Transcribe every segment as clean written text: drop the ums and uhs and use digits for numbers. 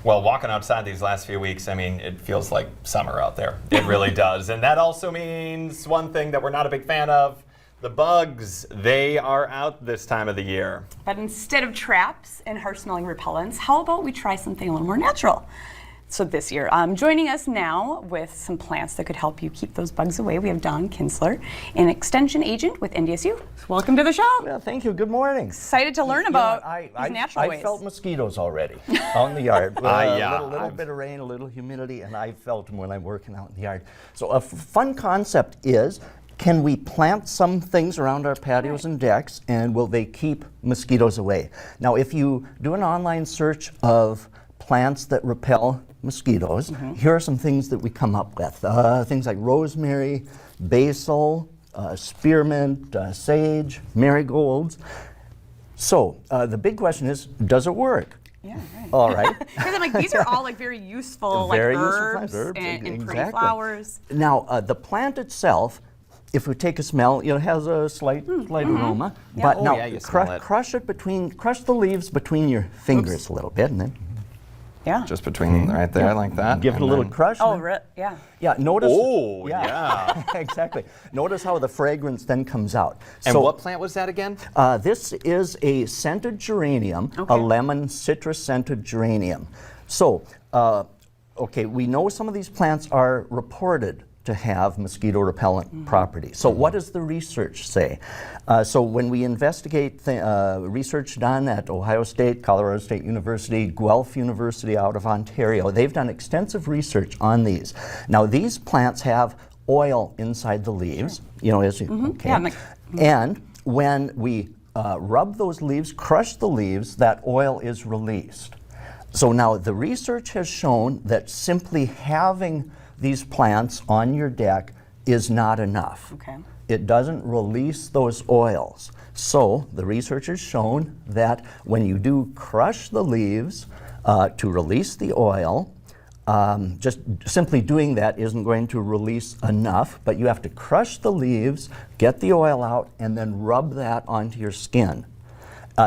Well, walking outside these last few weeks, I mean, it feels like summer out there. It really does. And that also means one thing that we're not a big fan of, the bugs. They are out this time of the year. But instead of traps and harsh-smelling repellents, how about we try something a little more natural? So this year, joining us now with some plants that could help you keep those bugs away, we have Don Kinsler, an extension agent with NDSU. Welcome to the show. Well, thank you. Good morning. Excited to learn about these natural ways. I felt mosquitoes already out in the yard. Yeah. A little bit of rain, a little humidity, and I felt them when I'm working out in the yard. So a fun concept is, can we plant some things around our patios and decks, and will they keep mosquitoes away? Now, if you do an online search of plants that repel mosquitoes, here are some things that we come up with. Things like rosemary, basil, spearmint, sage, marigolds. So the big question is, does it work? Yeah, right. All right. Because I'm like, these are all like very useful, Very like useful herbs, plants, and pretty exactly. flowers. Now, the plant itself, if we take a smell, it has a slight aroma. Yeah. But Oh, now, yeah, you smell it. crush the leaves between your fingers a little bit, and then Yeah. Just between right there, like that. give it a little crush. Oh, and then- yeah. Yeah, notice. Oh, yeah. Exactly. Notice how the fragrance then comes out. And So, what plant was that again? this is a scented geranium, Okay. a lemon citrus scented geranium. So, okay, we know some of these plants are reported to have mosquito repellent properties. So what does the research say? So when we investigate research done at Ohio State, Colorado State University, Guelph University out of Ontario, they've done extensive research on these. Now these plants have oil inside the leaves, you know, as you, okay. Yeah, I'm like, And when we rub those leaves, crush the leaves, that oil is released. So now the research has shown that simply having these plants on your deck is not enough. Okay. It doesn't release those oils. So the research has shown that when you do crush the leaves to release the oil, just simply doing that isn't going to release enough, but you have to crush the leaves, get the oil out, and then rub that onto your skin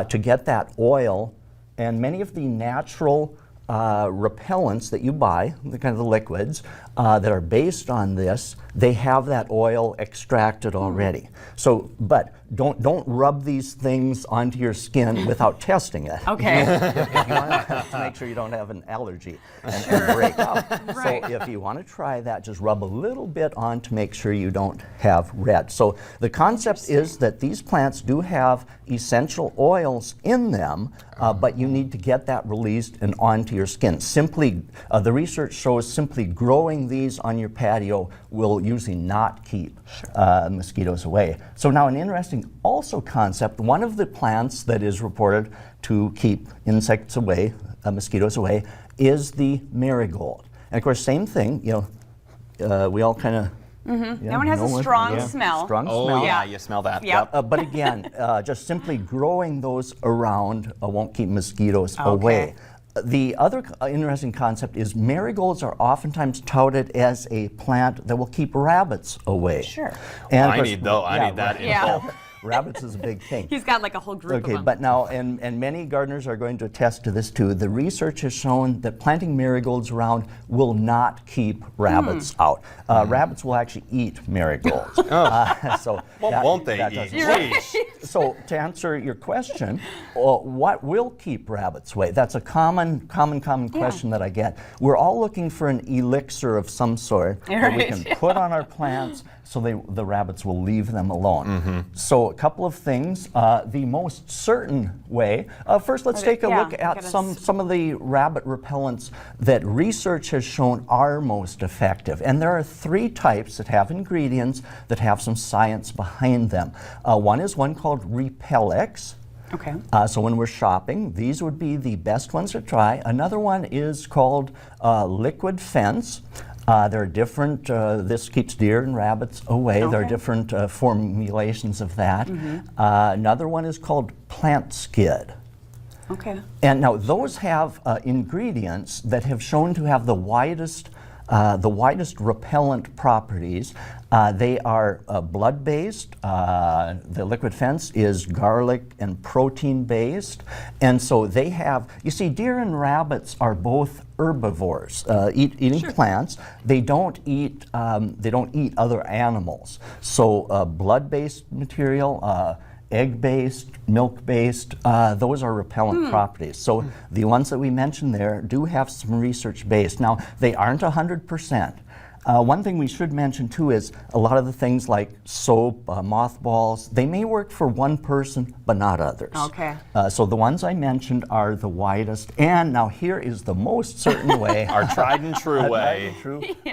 to get that oil. And many of the natural repellents that you buy, the kind of the liquids that are based on this, they have that oil extracted already. So, but don't rub these things onto your skin without testing it. Okay. You want to make sure you don't have an allergy and break out. Right. So if you want to try that, just rub a little bit on to make sure you don't have red. So the concept is that these plants do have essential oils in them, but you need to get that released and onto your skin. Simply, the research shows simply growing these on your patio will usually not keep mosquitoes away. So now an interesting also concept, one of the plants that is reported to keep insects away, mosquitoes away, is the marigold. And of course, same thing, you know, we all kind of That one has a strong smell. Strong Oh, smell. yeah, you smell that. Yep. But again, just simply growing those around won't keep mosquitoes away. The other interesting concept is marigolds are oftentimes touted as a plant that will keep rabbits away. Sure. And of I course, need that in Yeah. bulk. Rabbits is a big thing. He's got like a whole group Okay, of them. but now, and many gardeners are going to attest to this too, the research has shown that planting marigolds around will not keep rabbits out. Rabbits will actually eat marigolds. So What won't they that eat? doesn't- Jeez. So to answer your question, what will keep rabbits away? That's a common question that I get. We're all looking for an elixir of some sort that we can put on our plants so the rabbits will leave them alone. So a couple of things. The most certain way, first let's take a look at some of the rabbit repellents that research has shown are most effective. And there are three types that have ingredients that have some science behind them. One is one called Repelling. Okay. So when we're shopping, these would be the best ones to try. Another one is called Liquid Fence. There are different, this keeps deer and rabbits away. There are different formulations of that. Another one is called Plant Skid. Okay. And now those have ingredients that have shown to have the widest the widest repellent properties. They are blood-based. The liquid fence is garlic and protein-based. And so they have, you see, deer and rabbits are both herbivores, eating plants. They don't eat other animals. So blood-based material, egg-based, milk-based, those are repellent properties. So the ones that we mentioned there do have some research based. Now, they aren't 100%. One thing we should mention too is a lot of the things like soap, mothballs, they may work for one person, but not others. Okay. So the ones I mentioned are the widest. And now here is the most certain way. Our tried and true way.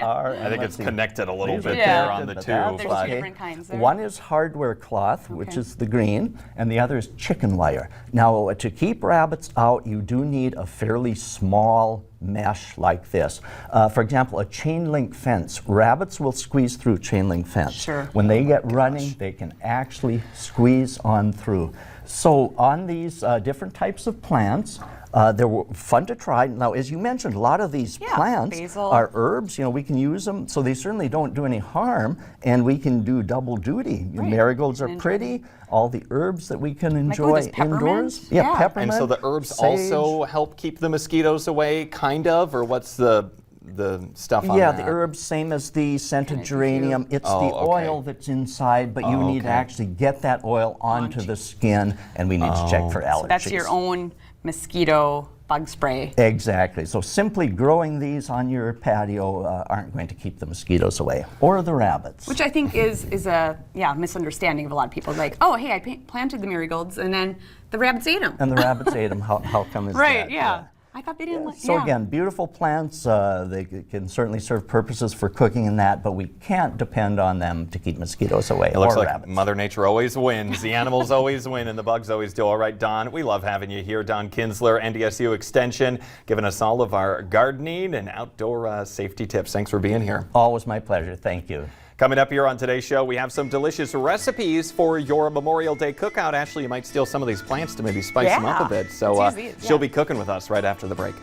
I I think it's connected a little bit Yeah. there on the But two. that's There's but- two different kinds there. One is hardware cloth, which is the green, and the other is chicken wire. Now, to keep rabbits out, you do need a fairly small mesh like this. For example, a chain link fence. Rabbits will squeeze through chain link fence. Sure. When they get running, they can actually squeeze on through. So on these different types of plants, they were fun to try. Now, as you mentioned, a lot of these plants basil. are herbs. You know, we can use them, so they certainly don't do any harm, and we can do double duty. Marigolds are pretty. All the herbs that we can enjoy this peppermint? indoors. Yeah. Peppermint. And so the herbs sage. also help keep the mosquitoes away, kind of, or what's the stuff on Yeah, that? the herbs, same as the scented Kinda geranium. It's Oh, the okay. oil that's inside, but you need to okay. actually get that oil onto the skin, and we need to check for allergies. That's your own mosquito bug spray. Exactly. So simply growing these on your patio aren't going to keep the mosquitoes away, or the rabbits. Which I think is a misunderstanding of a lot of people. Like, oh, hey, I planted the marigolds, and then the rabbits ate them. And the rabbits ate them. How come is Right, that? yeah. I thought they didn't like. So again, beautiful plants, they can certainly serve purposes for cooking and that, but we can't depend on them to keep mosquitoes away It looks or like rabbits. Mother Nature always wins. The animals always win, and the bugs always do. All right, Don, we love having you here. Don Kinsler, NDSU Extension, giving us all of our gardening and outdoor safety tips. Thanks for being here. Always my pleasure. Thank you. Coming up here on today's show, we have some delicious recipes for your Memorial Day cookout. Ashley, you might steal some of these plants to maybe spice them up a bit. So Let's use these, she'll yeah. be cooking with us right after the break.